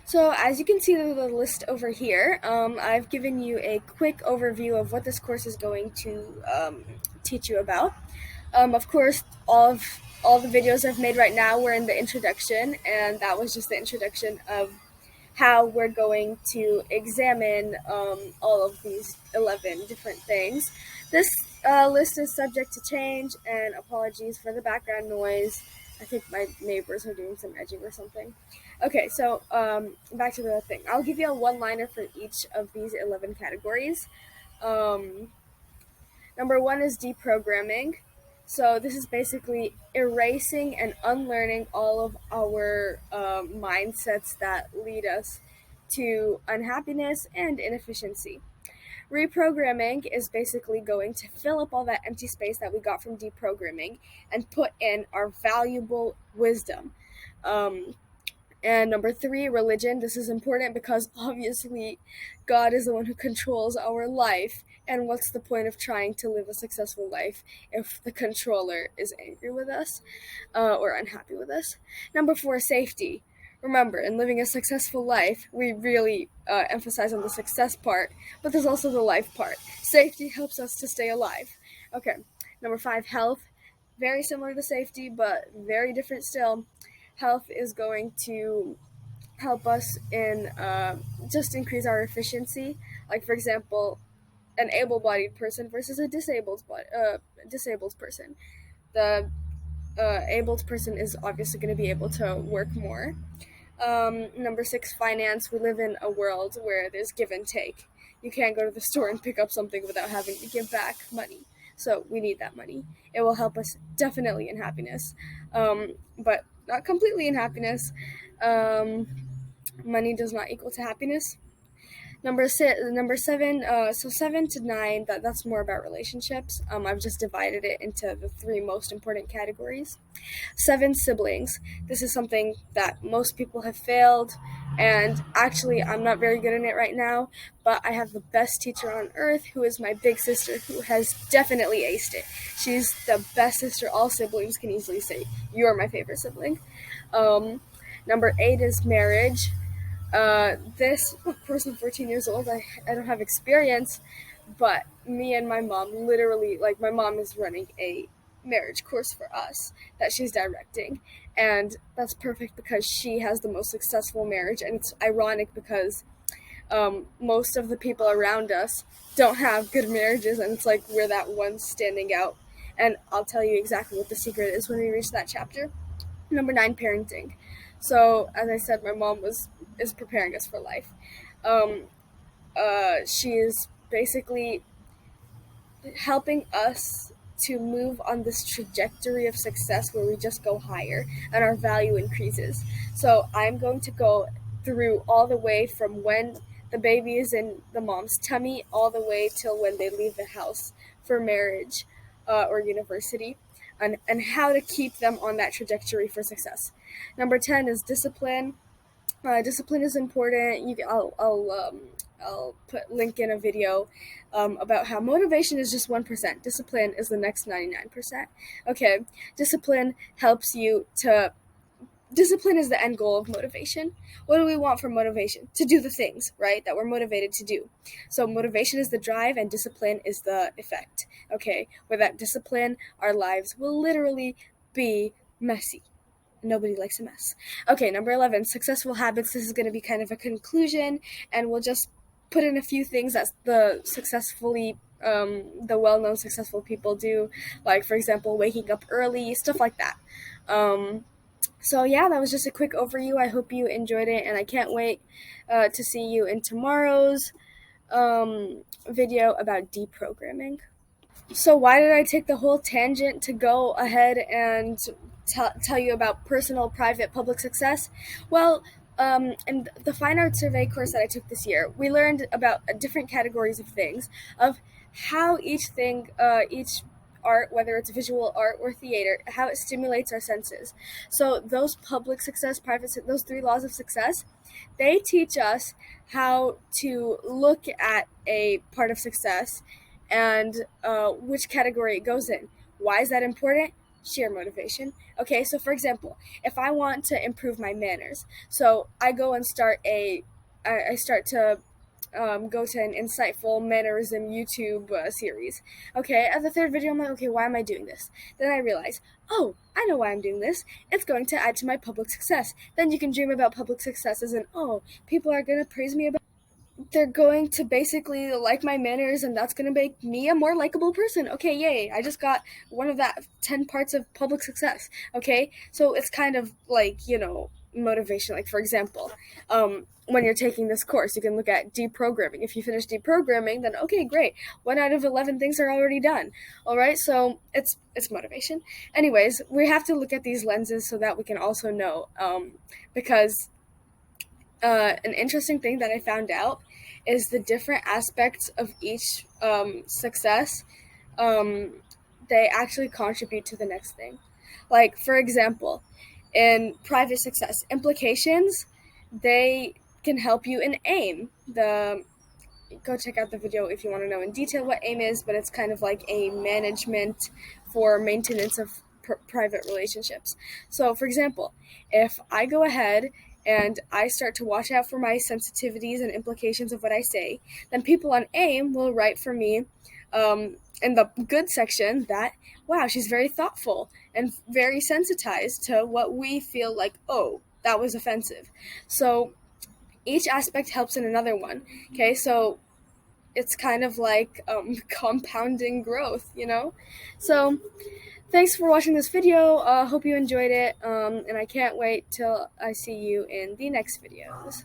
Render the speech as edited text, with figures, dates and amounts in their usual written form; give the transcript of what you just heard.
So as you can see the list over here, I've given you a quick overview of what this course is going to teach you about. Of course, all the videos I've made right now were in the introduction, and that was just the introduction of how we're going to examine all of these 11 different things. This list is subject to change, and apologies for the background noise. I think my neighbors are doing some edging or something. Okay, so back to the thing. I'll give you a one liner for each of these 11 categories. Um, Number one is deprogramming. So this is basically erasing and unlearning all of our mindsets that lead us to unhappiness and inefficiency. Reprogramming is basically going to fill up all that empty space that we got from deprogramming and put in our valuable wisdom. Um, and number three, religion. This is important because obviously God is the one who controls our life. And what's the point of trying to live a successful life if the controller is angry with us or unhappy with us? Number four, safety. Remember, in living a successful life, we really emphasize on the success part, but there's also the life part. Safety helps us to stay alive. Okay, number five, health. Very similar to safety, but very different still. Health is going to help us in just increase our efficiency. Like, for example, an able-bodied person versus a disabled person. The abled person is obviously going to be able to work more. Number six, finance. We live in a world where there's give and take. You can't go to the store and pick up something without having to give back money. So we need that money. It will help us definitely in happiness, but not completely in happiness. Um, Money does not equal to happiness. Number seven. So 7 to 9. That's more about relationships. I've just divided it into the three most important categories. Seven, siblings. This is something that most people have failed, and actually, I'm not very good in it right now. But I have the best teacher on earth, who is my big sister, who has definitely aced it. She's the best sister. All siblings can easily say, "You are my favorite sibling." Um, Number eight is marriage. This, of course, I'm 14 years old. I don't have experience, but me and my mom literally, like, my mom is running a marriage course for us that she's directing. And that's perfect because she has the most successful marriage. And it's ironic because most of the people around us don't have good marriages. And it's like we're that one standing out. And I'll tell you exactly what the secret is when we reach that chapter. Number nine, parenting. So, as I said, my mom is preparing us for life. Um, she is basically helping us to move on this trajectory of success where we just go higher and our value increases. So I'm going to go through all the way from when the baby is in the mom's tummy all the way till when they leave the house for marriage or university, and how to keep them on that trajectory for success. Number 10 is discipline. Discipline is important. I'll put link in a video about how motivation is just 1%. Discipline is the next 99%. Okay, discipline helps you to. Discipline is the end goal of motivation. What do we want from motivation? To do the things, right, that we're motivated to do. So motivation is the drive and discipline is the effect. Okay, without discipline, our lives will literally be messy. Nobody likes a mess. Okay, number 11, successful habits. This is going to be kind of a conclusion, and we'll just put in a few things that the well-known successful people do, like, for example, waking up early, stuff like that. So yeah, that was just a quick overview. I hope you enjoyed it, and I can't wait to see you in tomorrow's video about deprogramming. So why did I take the whole tangent to go ahead and tell you about personal, private, public success? Well, in the fine arts survey course that I took this year, we learned about different categories of things, of how each art, whether it's visual art or theater, how it stimulates our senses. So those public success, private, those three laws of success, they teach us how to look at a part of success and which category it goes in. Why is that important? sheer motivation. Okay, so for example, if I want to improve my manners, so I go and I start to go to an insightful mannerism YouTube series. Okay, at the third video, I'm like, okay, why am I doing this? Then I realize, oh, I know why I'm doing this. It's going to add to my public success. Then you can dream about public success as in, oh, people are going to praise me about. They're going to basically like my manners, and that's going to make me a more likable person. Okay, yay, I just got one of that 10 parts of public success. Okay, so it's kind of like, motivation. Like, for example, when you're taking this course, you can look at deprogramming. If you finish deprogramming, then okay, great, 1 out of 11 things are already done. All right, so it's motivation. Anyways, we have to look at these lenses so that we can also know, because an interesting thing that I found out is the different aspects of each success. They actually contribute to the next thing. Like, for example, in private success, implications, they can help you in AIM. Go check out the video if you want to know in detail what AIM is, but it's kind of like a management for maintenance of private relationships. So, for example, if I go ahead and I start to watch out for my sensitivities and implications of what I say, then people on AIM will write for me in the good section that, wow, she's very thoughtful and very sensitized to what we feel like, oh, that was offensive. So each aspect helps in another one. Okay, so it's kind of like compounding growth, So thanks for watching this video. Hope you enjoyed it, and I can't wait till I see you in the next videos.